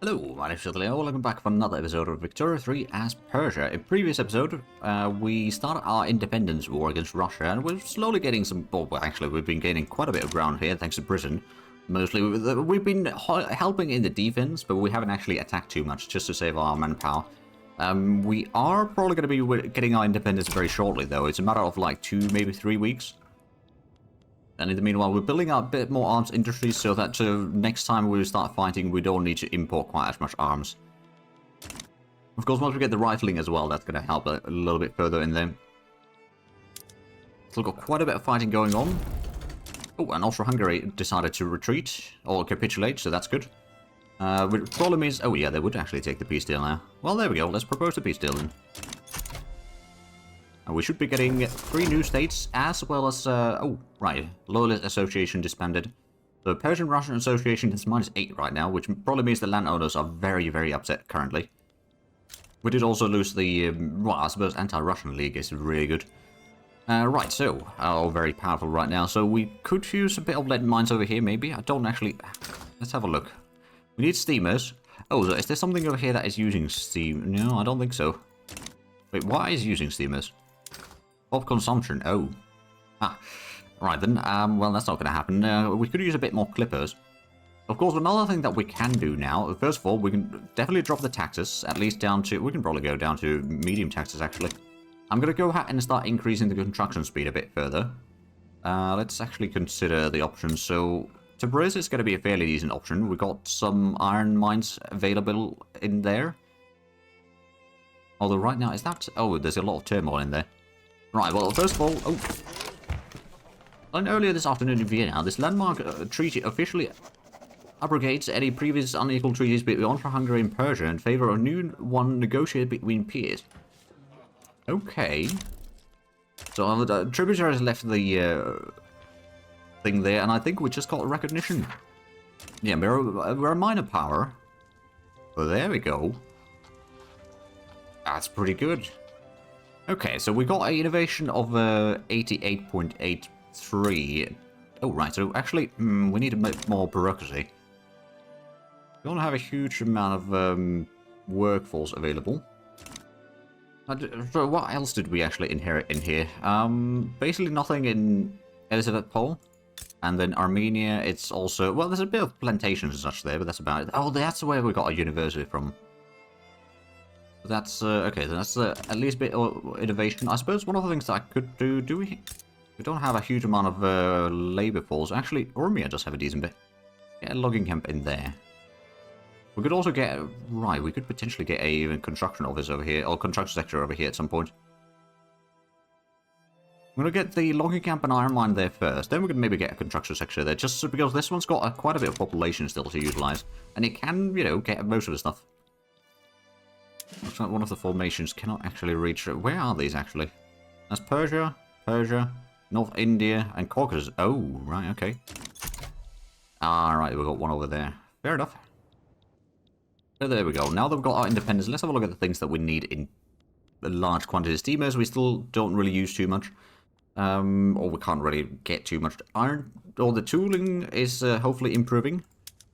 Hello, my name is Leo. Welcome back for another episode of Victoria 3 as Persia. In previous episode, we started our independence war against Russia, and we're slowly getting some... Well, actually, we've been gaining quite a bit of ground here, thanks to Britain. Mostly, we've been helping in the defense, but we haven't actually attacked too much, just to save our manpower. We are probably going to be getting our independence very shortly, though. It's a matter of like 2, maybe 3 weeks. And in the meanwhile, we're building up a bit more arms industries so that next time we start fighting, we don't need to import quite as much arms. Of course, once we get the rifling as well, that's going to help a little bit further in there. Still got quite a bit of fighting going on. Oh, and Austria-Hungary decided to retreat, or capitulate, so that's good. The problem is... Oh yeah, they would actually take the peace deal now. Well, there we go, let's propose the peace deal then. And we should be getting 3 new states, as well as, oh, right, Loyalist Association disbanded. The Persian-Russian Association is -8 right now, which probably means the landowners are very, very upset currently. We did also lose the, well, I suppose Anti-Russian League is really good. Right, so, very powerful right now, so we could use a bit of lead mines over here, maybe. I don't actually... Let's have a look. We need steamers. Oh, is there something over here that is using steam? No, I don't think so. Wait, why is using steamers? Of consumption, oh. Ah, right then, well that's not going to happen. We could use a bit more clippers. Of course, another thing that we can do now, first of all, we can definitely drop the taxes, at least down to, we can probably go down to medium taxes actually. I'm going to go ahead and start increasing the construction speed a bit further. Let's actually consider the options. So, Tabriz is going to be a fairly decent option. We've got some iron mines available in there. Although right now, is that, oh, there's a lot of turmoil in there. Right, well, first of all, oh, and earlier this afternoon in Vienna, this landmark treaty officially abrogates any previous unequal treaties between Austria-Hungary and Persia in favor of a new one negotiated between peers. Okay. So the tributaries left the thing there, and I think we just got recognition. Yeah, we're a minor power. Well, there we go. That's pretty good. Okay, so we got an innovation of 88.83. Oh, right, so actually, we need a bit more bureaucracy. We don't have a huge amount of workforce available. So what else did we actually inherit in here? Basically nothing in Elizabethpol. And then Armenia, it's also... Well, there's a bit of plantations and such there, but that's about it. Oh, that's where we got a university from. That's, okay, that's at least a bit of innovation. I suppose one of the things that I could do, we don't have a huge amount of labor force. Actually, Ormia does have a decent bit. Get a logging camp in there. We could also get, right, we could potentially get a construction office over here, or construction sector over here at some point. I'm going to get the logging camp and iron mine there first, then we could maybe get a construction sector there, just because this one's got quite a bit of population still to utilize, and it can, you know, get most of the stuff. Looks like one of the formations cannot actually reach... Where are these, actually? That's Persia, North India, and Caucasus. Oh, right, okay. Alright, we've got one over there. Fair enough. So there we go. Now that we've got our independence, let's have a look at the things that we need in large quantities. Steamers, we still don't really use too much. Or we can't really get too much. Iron, or the tooling is hopefully improving.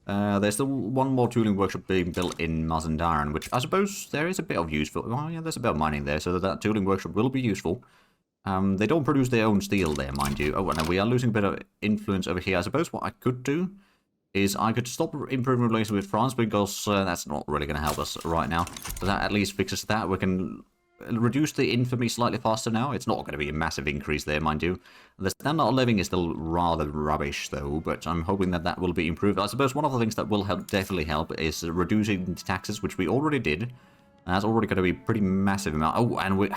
There's still one more tooling workshop being built in Mazandaran, which I suppose there is a bit of useful... Well, yeah, there's a bit of mining there, so that tooling workshop will be useful. They don't produce their own steel there, mind you. Oh, and we are losing a bit of influence over here. I suppose what I could do is I could stop improving relations with France, because that's not really going to help us right now. So that at least fixes that. We can reduce the infamy slightly faster now. It's not going to be a massive increase there, mind you. The standard of living is still rather rubbish, though, but I'm hoping that that will be improved. I suppose one of the things that will definitely help is reducing taxes, which we already did. That's already going to be a pretty massive amount. Oh, and we're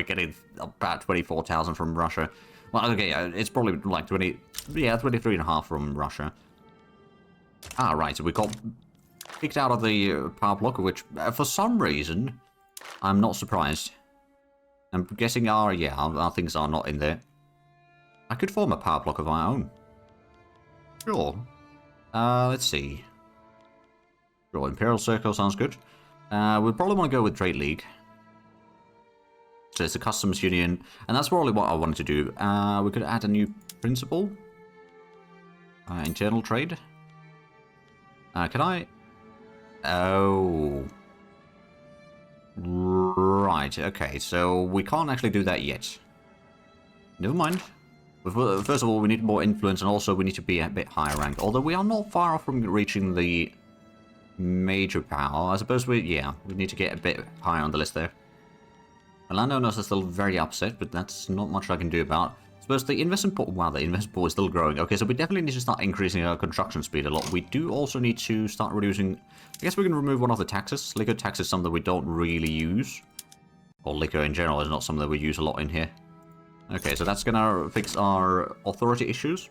getting about 24,000 from Russia. Well, okay, it's probably like 23.5 from Russia. Ah, right, so we got kicked out of the power block, which, for some reason... I'm not surprised. I'm guessing our things are not in there. I could form a power block of our own. Sure. Let's see. Sure, Imperial Circle sounds good. We'll probably want to go with Trade League. So it's a customs union, and that's probably what I wanted to do. We could add a new principle. Internal trade. Can I... Oh. Right, okay, so we can't actually do that yet. Never mind. First of all, we need more influence, and also we need to be a bit higher ranked. Although we are not far off from reaching the major power. I suppose we need to get a bit higher on the list there. The landowners are still very upset, but that's not much I can do about. I suppose the investment pool, wow, the investment pool is still growing. Okay, so we definitely need to start increasing our construction speed a lot. We do also need to start reducing, I guess we can remove one of the taxes. Liquor tax is something we don't really use. Or liquor in general is not something that we use a lot in here. Okay, so that's gonna fix our authority issues.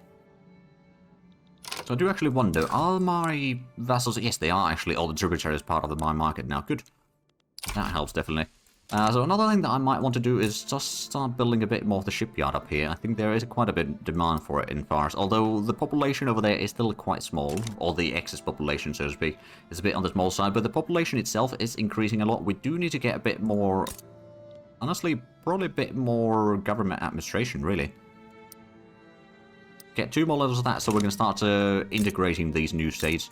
So I do actually wonder, are my vassals... Yes, they are actually all the tributaries part of the mine market now. Good. That helps, definitely. So another thing that I might want to do is just start building a bit more of the shipyard up here. I think there is quite a bit of demand for it in Fars, although the population over there is still quite small, or the excess population, so to speak, is a bit on the small side, but the population itself is increasing a lot. We do need to get a bit more... Honestly, probably a bit more government administration, really. Get 2 more levels of that, so we're going to start integrating these new states.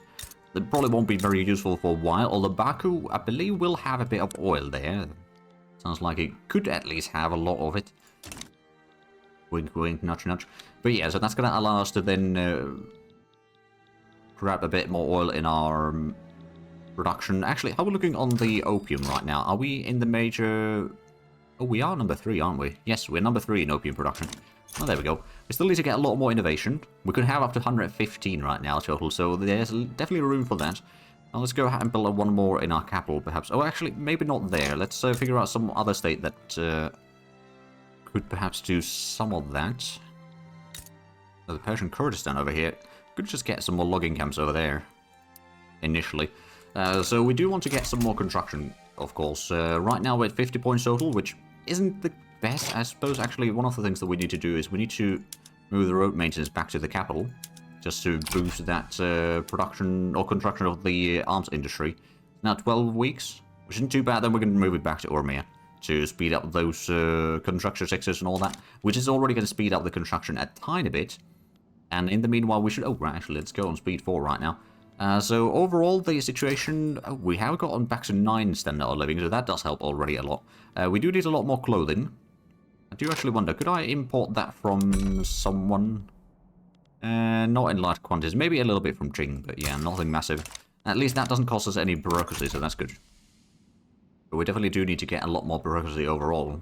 That probably won't be very useful for a while, although Baku, I believe, will have a bit of oil there. Sounds like it could at least have a lot of it. Wink, wink, nudge, nudge. But yeah, so that's going to allow us to then grab a bit more oil in our production. Actually, how are we looking on the opium right now? Are we in the major... Oh, we are number 3, aren't we? Yes, we're number 3 in opium production. Oh, there we go. We still need to get a lot more innovation. We could have up to 115 right now total, so there's definitely room for that. Now let's go ahead and build one more in our capital, perhaps. Oh, actually, maybe not there. Let's figure out some other state that could perhaps do some of that. Oh, the Persian Kurdistan over here. Could just get some more logging camps over there, initially. So we do want to get some more construction, of course. Right now we're at 50 points total, which isn't the best. I suppose, actually, one of the things that we need to do is we need to move the road maintenance back to the capital, just to boost that production or construction of the arms industry. Now 12 weeks, which isn't too bad. Then we're going to move it back to Urmia to speed up those construction sectors and all that, which is already going to speed up the construction a tiny bit. And in the meanwhile, we should... Oh, right, actually, let's go on speed 4 right now. So overall, the situation... we have gotten back to 9 standard of living, so that does help already a lot. We do need a lot more clothing. I do actually wonder, could I import that from someone? Not in large quantities. Maybe a little bit from Jing, but yeah, nothing massive. At least that doesn't cost us any bureaucracy, so that's good. But we definitely do need to get a lot more bureaucracy overall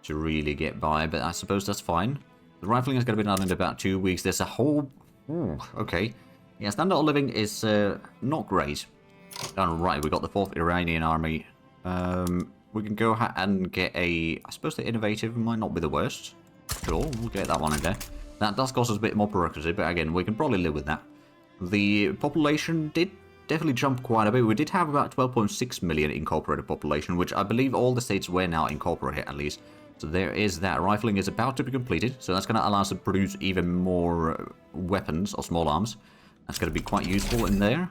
to really get by, but I suppose that's fine. The rifling is going to be done in about 2 weeks. There's a whole... Ooh, okay. Yeah, standard of living is not great. Alright, we got the 4th Iranian army. We can go ahead and get a... I suppose the innovative might not be the worst. Sure, we'll get that one in there. That does cost us a bit more bureaucracy, but again, we can probably live with that. The population did definitely jump quite a bit. We did have about 12.6 million incorporated population, which I believe all the states were now incorporated at least. So there is that. Rifling is about to be completed, so that's going to allow us to produce even more weapons or small arms. That's going to be quite useful in there.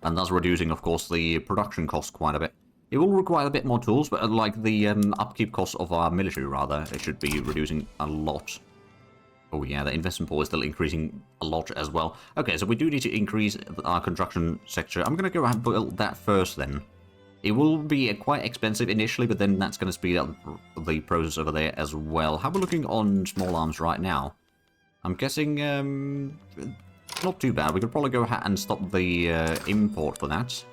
And thus reducing, of course, the production cost quite a bit. It will require a bit more tools, but like the upkeep costs of our military, rather, it should be reducing a lot. Oh yeah, the investment pool is still increasing a lot as well. Okay, so we do need to increase our construction sector. I'm going to go ahead and build that first then. It will be quite expensive initially, but then that's going to speed up the process over there as well. How are we looking on small arms right now? I'm guessing not too bad. We could probably go ahead and stop the import for that.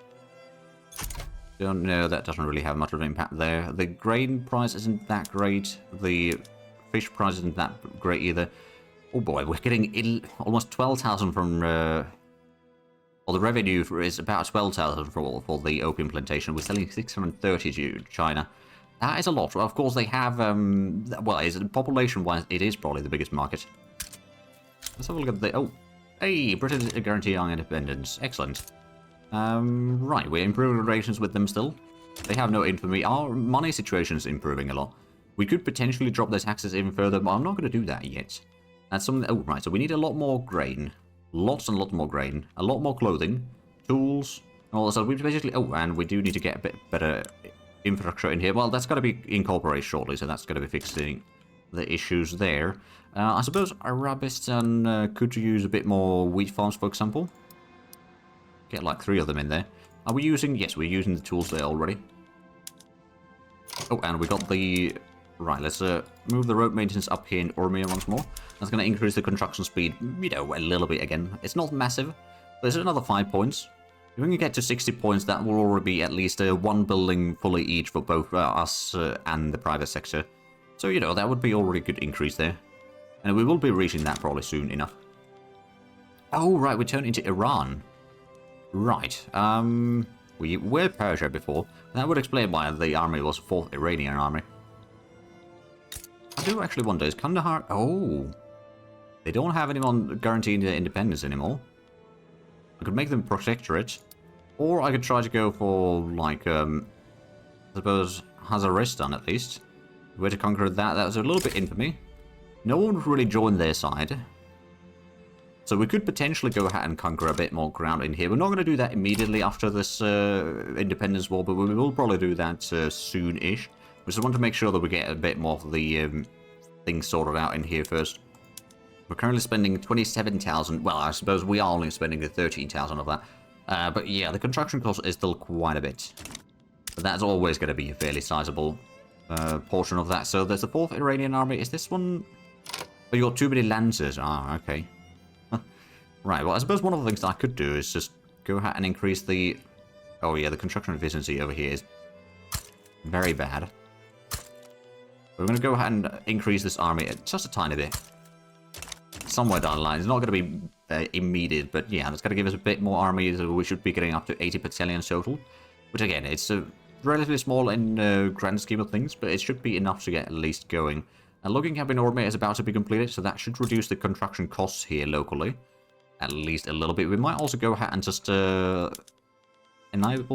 Don't know, that doesn't really have much of an impact there. The grain price isn't that great. The fish price isn't that great either. Oh boy, we're getting almost 12,000 from... well, the revenue is about 12,000 for the opium plantation. We're selling 630 to China. That is a lot. Of course, they have... well, population-wise, it is probably the biggest market. Let's have a look at the... Oh, hey, Britain guaranteeing independence. Excellent. Right, we're improving relations with them still. They have no infamy. Our money situation is improving a lot. We could potentially drop their taxes even further, but I'm not going to do that yet. That's something... Oh, right, so we need a lot more grain. Lots and lots more grain. A lot more clothing. Tools. All so we basically... Oh, and we do need to get a bit better infrastructure in here. Well, that's got to be incorporated shortly, so that's going to be fixing the issues there. I suppose Arabistan could use a bit more wheat farms, for example. Get like 3 of them in there. Are we using... Yes, we're using the tools there already. Oh, and we got the... Right, let's move the road maintenance up here in Ormia once more. That's going to increase the construction speed, you know, a little bit again. It's not massive, but it's another 5 points. If we can get to 60 points, that will already be at least 1 building fully each for both us and the private sector. So, you know, that would be already a good increase there. And we will be reaching that probably soon enough. Oh, right, we turned into Iran. Right, we were Persia before. That would explain why the army was 4th Iranian army. I do actually wonder, is Kandahar... Oh, they don't have anyone guaranteeing their independence anymore. I could make them protectorate. Or I could try to go for, like, I suppose, Hazaristan at least. Where to conquer that, that was a little bit in for me. No one would really join their side. So we could potentially go ahead and conquer a bit more ground in here. We're not going to do that immediately after this independence war, but we will probably do that soon-ish. We just want to make sure that we get a bit more of the things sorted out in here first. We're currently spending 27,000. Well, I suppose we are only spending the 13,000 of that. But yeah, the construction cost is still quite a bit. But that's always going to be a fairly sizable portion of that. So there's the 4th Iranian army. Is this one... Oh, you got too many lancers. Ah, okay. Right, well, I suppose one of the things that I could do is just go ahead and increase the... Oh yeah, the construction efficiency over here is very bad. We're going to go ahead and increase this army just a tiny bit. Somewhere down the line. It's not going to be immediate, but yeah, it's going to give us a bit more army. So we should be getting up to 80 battalions total. Which again, it's relatively small in grand scheme of things, but it should be enough to get at least going. And logging camp in Ormia is about to be completed, so that should reduce the construction costs here locally. At least a little bit. We might also go ahead and just enable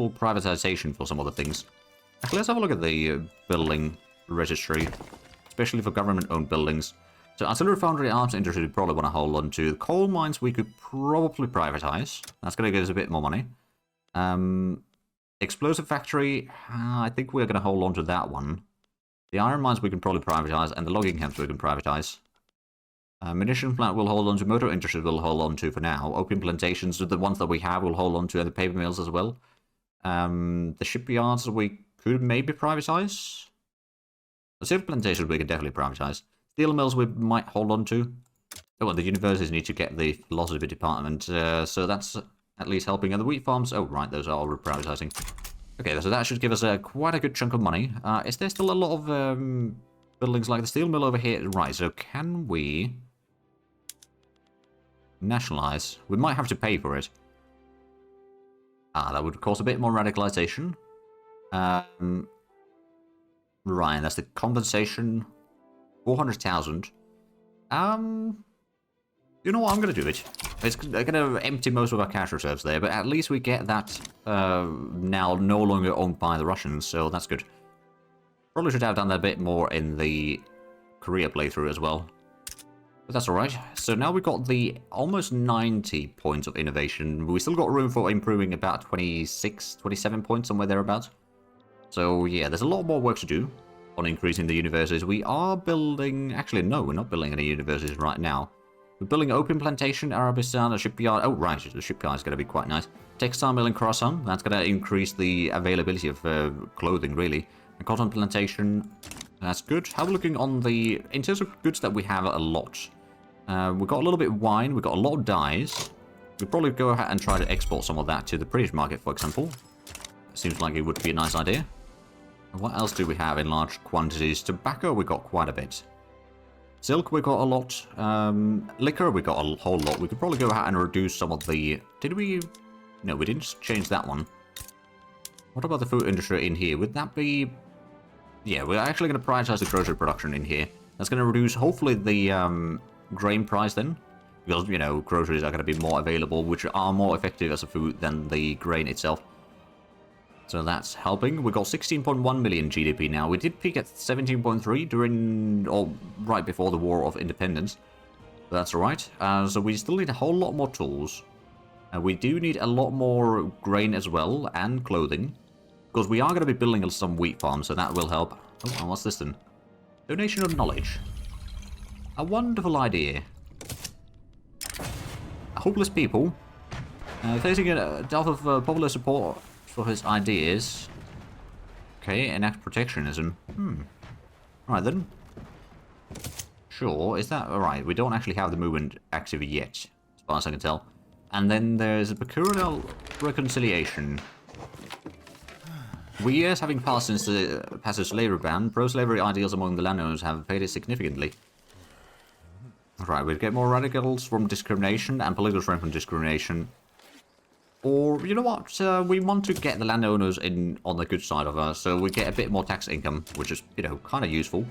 privatization for some other things. Actually, let's have a look at the building registry, especially for government-owned buildings. So, artillery foundry, arms industry, we probably want to hold on to. Coal mines, we could probably privatize. That's going to give us a bit more money. Explosive factory, I think we're going to hold on to that one. The iron mines we can probably privatize, and the logging camps we can privatize. Munition plant we'll hold on to, motor industry we'll hold on to for now. Opium plantations, the ones that we have, we'll hold on to, and the paper mills as well. The shipyards we could maybe privatize. The silk plantations we can definitely privatize. Steel mills we might hold on to. Oh, well, the universities need to get the philosophy department, so that's at least helping. And the wheat farms, oh right, those are all privatizing. Okay, so that should give us quite a good chunk of money. Is there still a lot of buildings like the steel mill over here? Right, so can we nationalize? We might have to pay for it. That would cause a bit more radicalization. Right, that's the compensation. 400,000. You know what? I'm going to do it. It's going to empty most of our cash reserves there, but at least we get that now no longer owned by the Russians, so that's good. Probably should have done that a bit more in the Korea playthrough as well. But that's alright. So now we've got the almost 90 points of innovation. We still got room for improving about 26, 27 points, somewhere thereabouts. So yeah, there's a lot more work to do on increasing the universities. We are building... Actually, no, we're not building any universities right now. We're building an opium plantation, Arabistan, a shipyard. Oh, right, the shipyard is going to be quite nice. Textile mill in Khorasan. That's going to increase the availability of clothing, really. A cotton plantation. That's good. How are we looking on the... In terms of goods that we have a lot. We've got a little bit of wine. We've got a lot of dyes. We'll probably go ahead and try to export some of that to the British market, for example. Seems like it would be a nice idea. What else do we have in large quantities? Tobacco, we got quite a bit. Silk, we got a lot. Liquor, we got a whole lot. We could probably go ahead and reduce some of the... Did we... No, we didn't change that one. What about the food industry in here? Would that be... Yeah, we're actually going to prioritize the grocery production in here. That's going to reduce, hopefully, the grain price then. Because, you know, groceries are going to be more available, which are more effective as a food than the grain itself. So that's helping. We got 16.1 million GDP now. We did peak at 17.3 during, or right before the War of Independence. But that's alright. So we still need a whole lot more tools. And we do need a lot more grain as well, and clothing. Because we are going to be building some wheat farms, so that will help. Oh, and what's this then? Donation of knowledge. A wonderful idea. Hopeless people Facing a dearth of popular support for his ideas. Okay, enact protectionism. Right then. Sure, is that alright? We don't actually have the movement active yet, as far as I can tell. And then there's a peculiar reconciliation. For years having passed since the passage slavery ban, pro-slavery ideals among the landowners have faded significantly. Right, we'd get more radicals from discrimination and political strength from discrimination. Or, you know what, we want to get the landowners in on the good side of us, so we get a bit more tax income, which is, you know, kind of useful.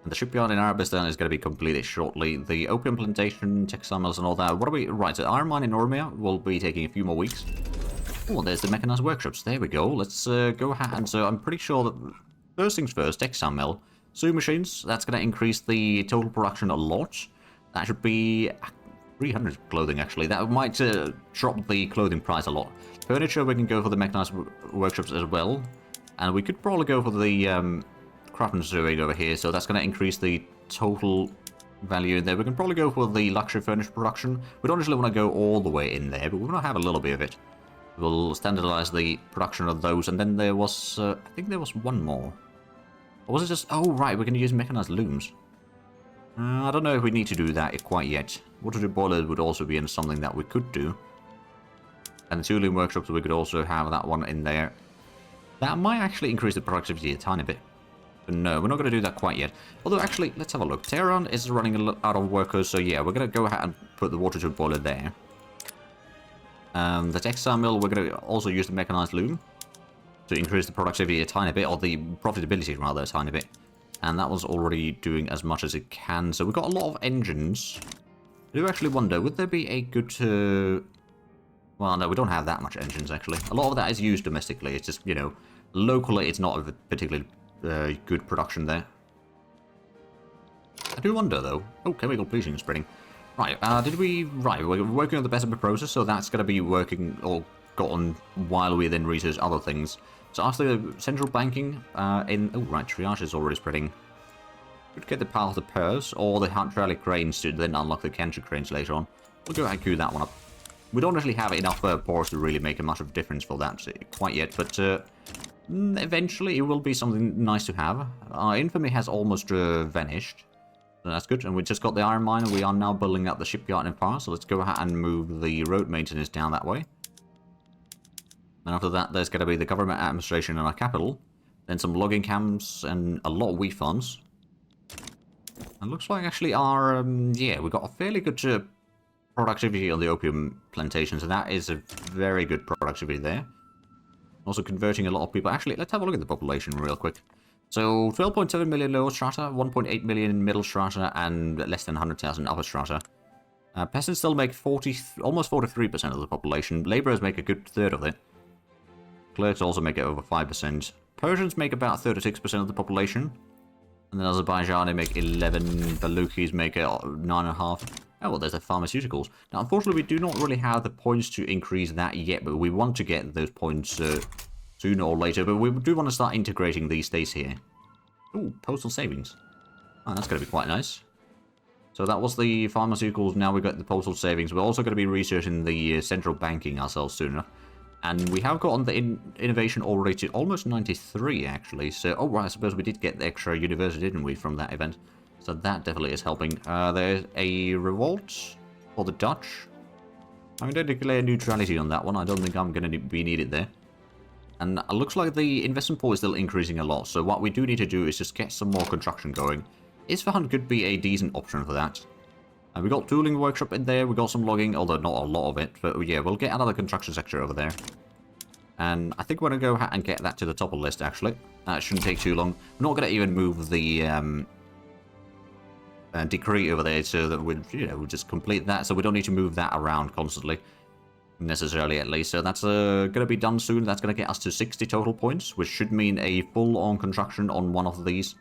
And the shipyard in Arabistan is going to be completed shortly. The opium plantation, textile mills and all that. What are we... Right, so iron mine in Ormia will be taking a few more weeks. Oh, there's the mechanized workshops. There we go. Let's go ahead. And so I'm pretty sure that... First things first, textile mill. Sewing machines, that's going to increase the total production a lot. That should be 300 clothing, actually. That might drop the clothing price a lot. Furniture, we can go for the mechanized workshops as well. And we could probably go for the craftsman sewing over here. So that's going to increase the total value in there. We can probably go for the luxury furniture production. We don't actually want to go all the way in there, but we want to have a little bit of it. We'll standardize the production of those. And then there was, I think there was one more. Or was it just... Oh, right, we're going to use mechanized looms. I don't know if we need to do that quite yet. Water boilers would also be in something that we could do. And the tooling workshops, we could also have that one in there. That might actually increase the productivity a tiny bit. But no, we're not going to do that quite yet. Although, actually, let's have a look. Tehran is running out of workers, so yeah, we're going to go ahead and put the water boiler there. The textile mill, we're going to also use the mechanized loom to increase the productivity a tiny bit, or the profitability rather a tiny bit. And that was already doing as much as it can. So we've got a lot of engines. I do actually wonder, would there be a good... Well, no, we don't have that much engines, actually. A lot of that is used domestically. It's just, you know, locally it's not a particularly good production there. I do wonder, though. Oh, chemical bleaching spreading. Right, Right, we're working on the best of the process, so that's going to be working or gotten while we then research other things. So after the central banking, Oh, right, triage is already spreading. Could get the power of the purse, or the hydraulic cranes to then unlock the cancer cranes later on. We'll go ahead and queue that one up. We don't actually have enough pores to really make much of a difference for that quite yet, but eventually it will be something nice to have. Our infamy has almost vanished. So that's good, and we just got the iron mine, and we are now building up the shipyard in power, so let's go ahead and move the road maintenance down that way. And after that, there's going to be the government administration in our capital, then some logging camps, and a lot of wheat farms. And looks like actually our, yeah, we got a fairly good productivity on the opium plantation, so that is a very good productivity there. Also converting a lot of people. Actually, let's have a look at the population real quick. So 12.7 million lower strata, 1.8 million middle strata, and less than 100,000 upper strata. Peasants still make almost 43% of the population. Laborers make a good third of it. Clerks also make it over 5%. Persians make about 36% of the population. And then Azerbaijani make 11. Baluchis make 9.5%. Oh, well, there's the pharmaceuticals. Now, unfortunately, we do not really have the points to increase that yet, but we want to get those points sooner or later. But we do want to start integrating these states here. Ooh, postal savings. Oh, that's going to be quite nice. So that was the pharmaceuticals. Now we've got the postal savings. We're also going to be researching the central banking ourselves soon enough. And we have gotten the innovation already to almost 93, actually. So, oh, right, I suppose we did get the extra university, didn't we, from that event? So that definitely is helping. There's a revolt for the Dutch. I'm going to declare neutrality on that one. I don't think I'm going to be needed there. And it looks like the investment pool is still increasing a lot. So what we do need to do is just get some more construction going. Isfahan could be a decent option for that. We got tooling workshop in there. We got some logging, although not a lot of it. But yeah, we'll get another construction sector over there. And I think we're going to go ahead and get that to the top of the list, actually. That shouldn't take too long. We're not going to even move the decree over there so that we'll just complete that. So we don't need to move that around constantly. Necessarily, at least. So that's going to be done soon. That's going to get us to 60 total points, which should mean a full-on construction on one of these.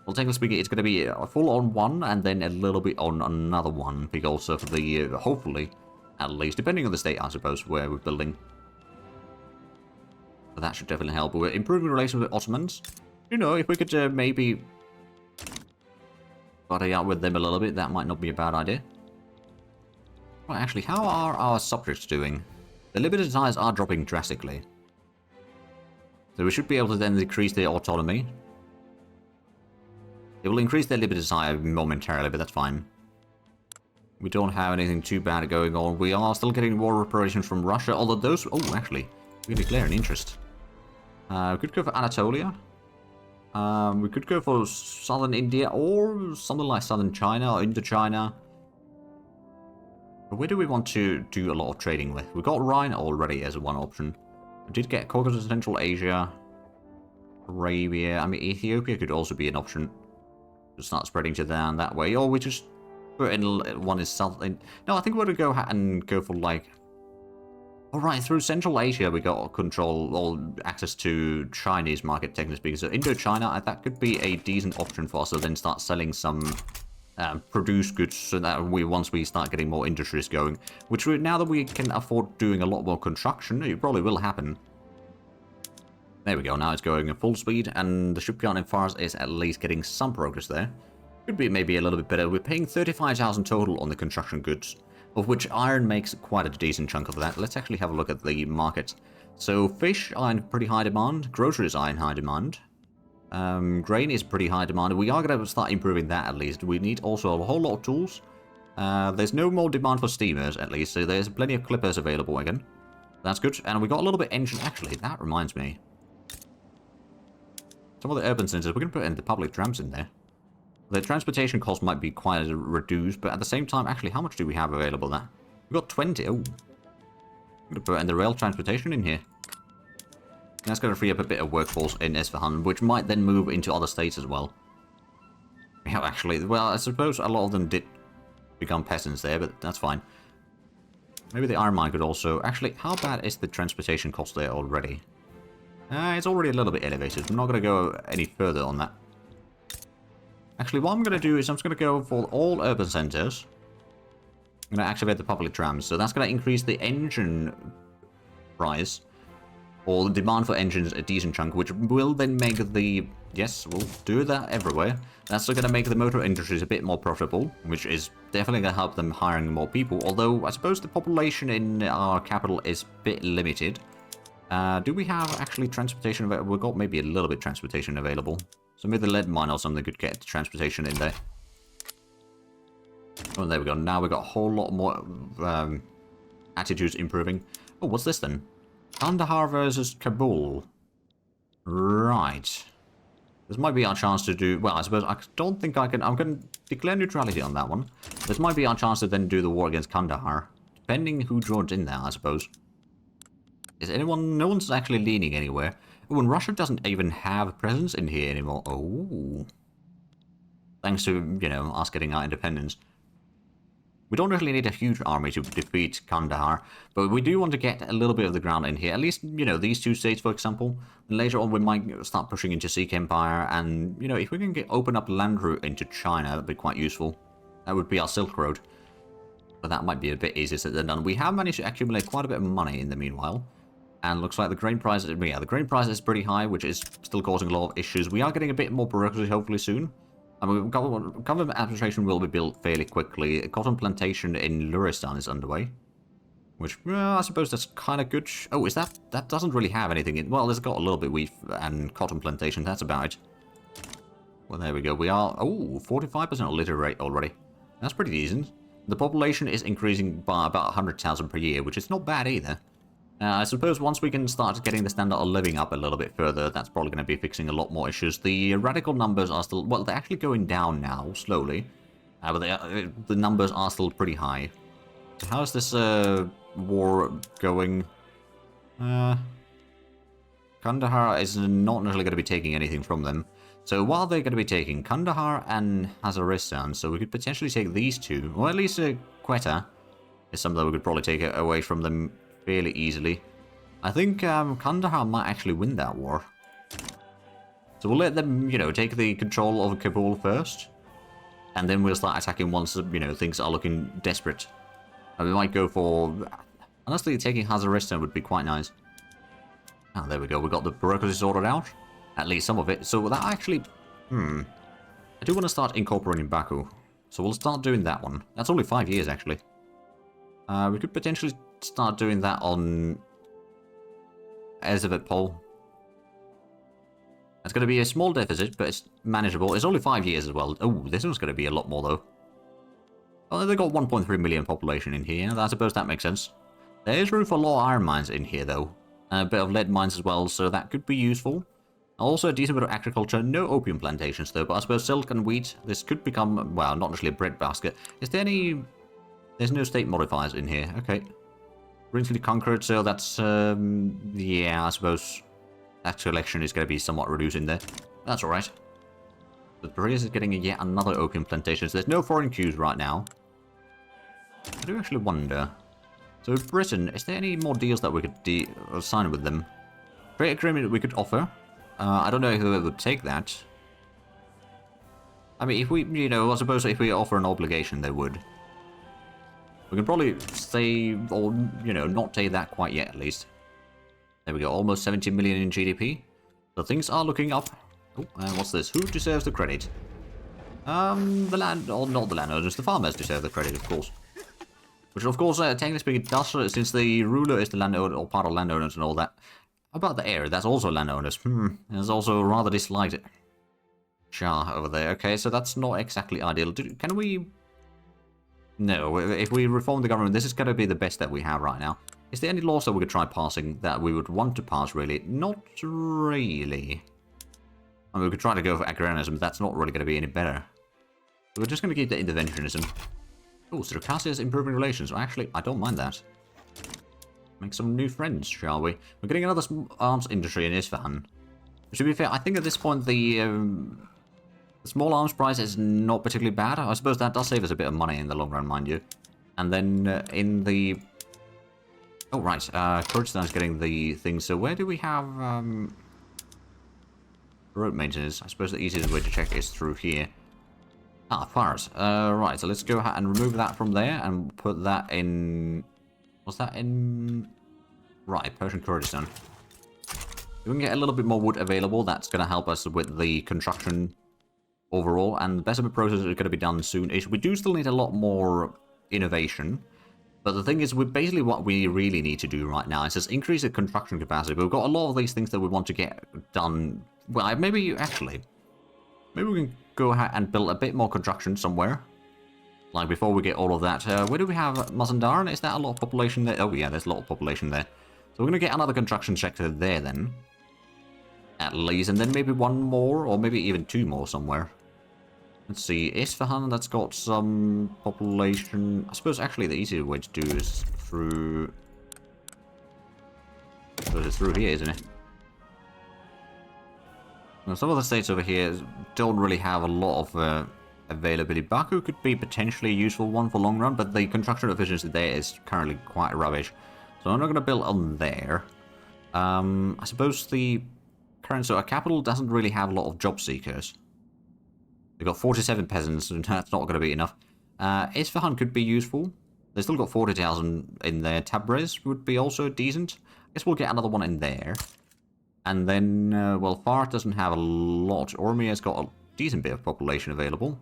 Well, technically speaking, it's going to be a full on one, and then a little bit on another one, because of the, hopefully, at least, depending on the state, I suppose, where we're building. But that should definitely help. We're improving relations with Ottomans. You know, if we could maybe buddy out with them a little bit, that might not be a bad idea. Well, actually, how are our subjects doing? The liberty desires are dropping drastically. So we should be able to then decrease their autonomy. It will increase their liberty desire momentarily, but that's fine. We don't have anything too bad going on. We are still getting war reparations from Russia, although those... Oh, actually, we can declare an interest. We could go for Anatolia. We could go for southern India, or something like southern China, or Indochina. But where do we want to do a lot of trading with? We've got Rhine already as one option. We did get Caucasus, Central Asia, Arabia. I mean, Ethiopia could also be an option. To start spreading to down that way. Or we just put in one is south. No, I think we're going to go and go for like... Alright, through Central Asia we got control or access to Chinese market, technically speaking. So Indochina, that could be a decent option for us to then start selling some produced goods so that once we start getting more industries going. Which now that we can afford doing a lot more construction, it probably will happen. There we go, now it's going at full speed, and the shipyard in Fars is at least getting some progress there. Could be maybe a little bit better. We're paying 35,000 total on the construction goods, of which iron makes quite a decent chunk of that. Let's actually have a look at the market. So fish are in pretty high demand, groceries are in high demand, grain is pretty high demand. We are going to start improving that at least. We need also a whole lot of tools. There's no more demand for steamers at least, so there's plenty of clippers available again. That's good, and we got a little bit engine. Actually, that reminds me. Some of the urban centers, we're going to put in the public trams in there. The transportation cost might be quite reduced, but at the same time, actually, how much do we have available there? We've got 20. Oh. I'm going to put in the rail transportation in here. That's going to free up a bit of workforce in Isfahan, which might then move into other states as well. Yeah, actually, well, I suppose a lot of them did become peasants there, but that's fine. Maybe the iron mine could also... Actually, how bad is the transportation cost there already? It's already a little bit elevated. I'm not going to go any further on that. Actually, what I'm going to do is I'm just going to go for all urban centers. I'm going to activate the public trams. So that's going to increase the engine price, or the demand for engines a decent chunk, which will then make the... Yes, we'll do that everywhere. That's going to make the motor industries a bit more profitable, which is definitely going to help them hiring more people. Although, I suppose the population in our capital is a bit limited. Do we have actually transportation available? We've got maybe a little bit of transportation available. So maybe the lead mine or something could get transportation in there. Oh, there we go. Now we've got a whole lot more attitudes improving. Oh, what's this then? Kandahar versus Kabul. Right. This might be our chance to do... Well, I suppose I don't think I can... I'm going to declare neutrality on that one. This might be our chance to then do the war against Kandahar. Depending who joins in there, I suppose. Is anyone... No one's actually leaning anywhere. Oh, and Russia doesn't even have a presence in here anymore. Oh. Thanks to, you know, us getting our independence. We don't really need a huge army to defeat Kandahar, but we do want to get a little bit of the ground in here. At least, you know, these two states, for example. And later on, we might start pushing into Sikh Empire, and, you know, if we can open up land route into China, that'd be quite useful. That would be our Silk Road. But that might be a bit easier said than done. We have managed to accumulate quite a bit of money in the meanwhile. And looks like the grain price, yeah, the grain price is pretty high, which is still causing a lot of issues. We are getting a bit more bureaucracy, hopefully, soon. I mean, government administration will be built fairly quickly. A cotton plantation in Luristan is underway. Which, well, I suppose that's kind of good. Oh, is that... That doesn't really have anything in... Well, it's got a little bit wheat and cotton plantation. That's about it. Well, there we go. We are... Oh, 45% litter rate already. That's pretty decent. The population is increasing by about 100,000 per year, which is not bad either. I suppose once we can start getting the standard of living up a little bit further, that's probably going to be fixing a lot more issues. The radical numbers are still... Well, they're actually going down now, slowly. But the numbers are still pretty high. So how's this war going? Kandahar is not necessarily going to be taking anything from them. So while they're going to be taking Kandahar and Hazaristan, so we could potentially take these two. Or at least Quetta is something that we could probably take away from them fairly easily. I think Kandahar might actually win that war. So we'll let them, you know, take the control of Kabul first. And then we'll start attacking once, you know, things are looking desperate. And we might go for... Honestly, taking Hazaristan would be quite nice. Oh, there we go. We got the bureaucracy sorted out. At least some of it. So that actually... I do want to start incorporating Baku. So we'll start doing that one. That's only 5 years, actually. We could potentially start doing that on Pole. It's going to be a small deficit, but it's manageable. It's only 5 years as well. Oh, this one's going to be a lot more, though. Oh, they've got 1.3 million population in here. I suppose that makes sense. There is room for a lot of iron mines in here, though. A bit of lead mines as well, so that could be useful. Also, a decent bit of agriculture. No opium plantations, though, but I suppose silk and wheat. This could become, well, not necessarily a breadbasket. Is there any... There's no state modifiers in here. Okay. Recently conquered, so that's, yeah, I suppose... That election is going to be somewhat reducing there. That's alright. But Persia is getting yet another opium plantation. So there's no foreign queues right now. I do actually wonder. So Britain, is there any more deals that we could sign with them? Trade agreement we could offer. I don't know if they would take that. I mean, if we, you know, I suppose if we offer an obligation, they would. We can probably say, or, you know, not take that quite yet, at least. There we go, almost 70 million in GDP. So things are looking up. Oh, what's this? Who deserves the credit? The land, or not the landowners, the farmers deserve the credit, of course. Which, of course, technically speaking, does, since the ruler is the landowner, or part of landowners and all that. How about the heir? That's also landowners. There's also rather disliked Shah over there. Okay, so that's not exactly ideal. Can we... No, if we reform the government, this is going to be the best that we have right now. Is there any laws that we could try passing that we would want to pass, really? Not really. I mean, we could try to go for agrarianism, but that's not really going to be any better. So we're just going to keep the interventionism. Oh, Circassia is improving relations. Actually, I don't mind that. Make some new friends, shall we? We're getting another arms industry in Isfahan. To be fair, I think at this point the small arms price is not particularly bad. I suppose that does save us a bit of money in the long run, mind you. And then in the... Oh, right. Kurdistan's getting the thing. So where do we have road maintenance? I suppose the easiest way to check is through here. Ah, Fars. Right, so let's go ahead and remove that from there and put that in... Was that in... Right, Persian Kurdistan. If we can get a little bit more wood available, that's going to help us with the construction overall. And the best of the process is going to be done soon. We do still need a lot more innovation. But the thing is, basically what we really need to do right now is just increase the construction capacity. We've got a lot of these things that we want to get done. Well, maybe we can go ahead and build a bit more construction somewhere. Like before we get all of that. Where do we have Mazandaran? Is that a lot of population there? Oh yeah, there's a lot of population there. So we're going to get another construction sector there then. At least. And then maybe one more, or maybe even two more somewhere. Let's see, Isfahan, that's got some population. I suppose actually the easier way to do is through... So it's through here, isn't it? Now, some of the states over here don't really have a lot of availability. Baku could be potentially a useful one for long run, but the construction efficiency there is currently quite rubbish. So I'm not going to build on there. I suppose the current... So our capital doesn't really have a lot of job seekers. They've got 47 peasants, and that's not going to be enough. Isfahan could be useful. They've still got 40,000 in there. Tabriz would be also decent. I guess we'll get another one in there. And then, well, Far doesn't have a lot. Ormia's got a decent bit of population available.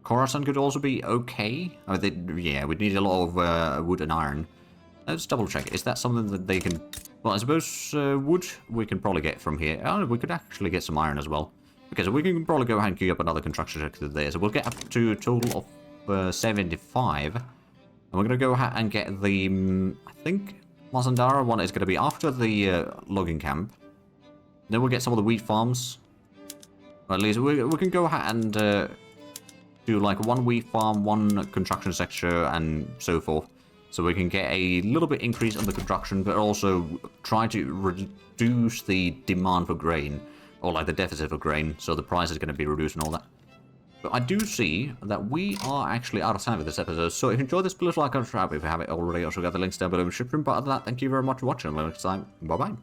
Khorasan could also be okay. I mean, yeah, we'd need a lot of wood and iron. Let's double check. Is that something that they can... Well, I suppose wood we can probably get from here. Oh, we could actually get some iron as well. Okay, so we can probably go ahead and queue up another construction sector there. So we'll get up to a total of 75. And we're going to go ahead and get the... I think Mazandara one is going to be after the logging camp. Then we'll get some of the wheat farms. Or at least we can go ahead and do like one wheat farm, one construction sector, and so forth. So we can get a little bit increase on the construction, but also try to reduce the demand for grain. Or like the deficit for grain, so the price is going to be reduced and all that. But I do see that we are actually out of time with this episode, so if you enjoyed this, please like and subscribe if you haven't already. Also got the links down below in the description. But other than that, thank you very much for watching. Until next time, bye bye.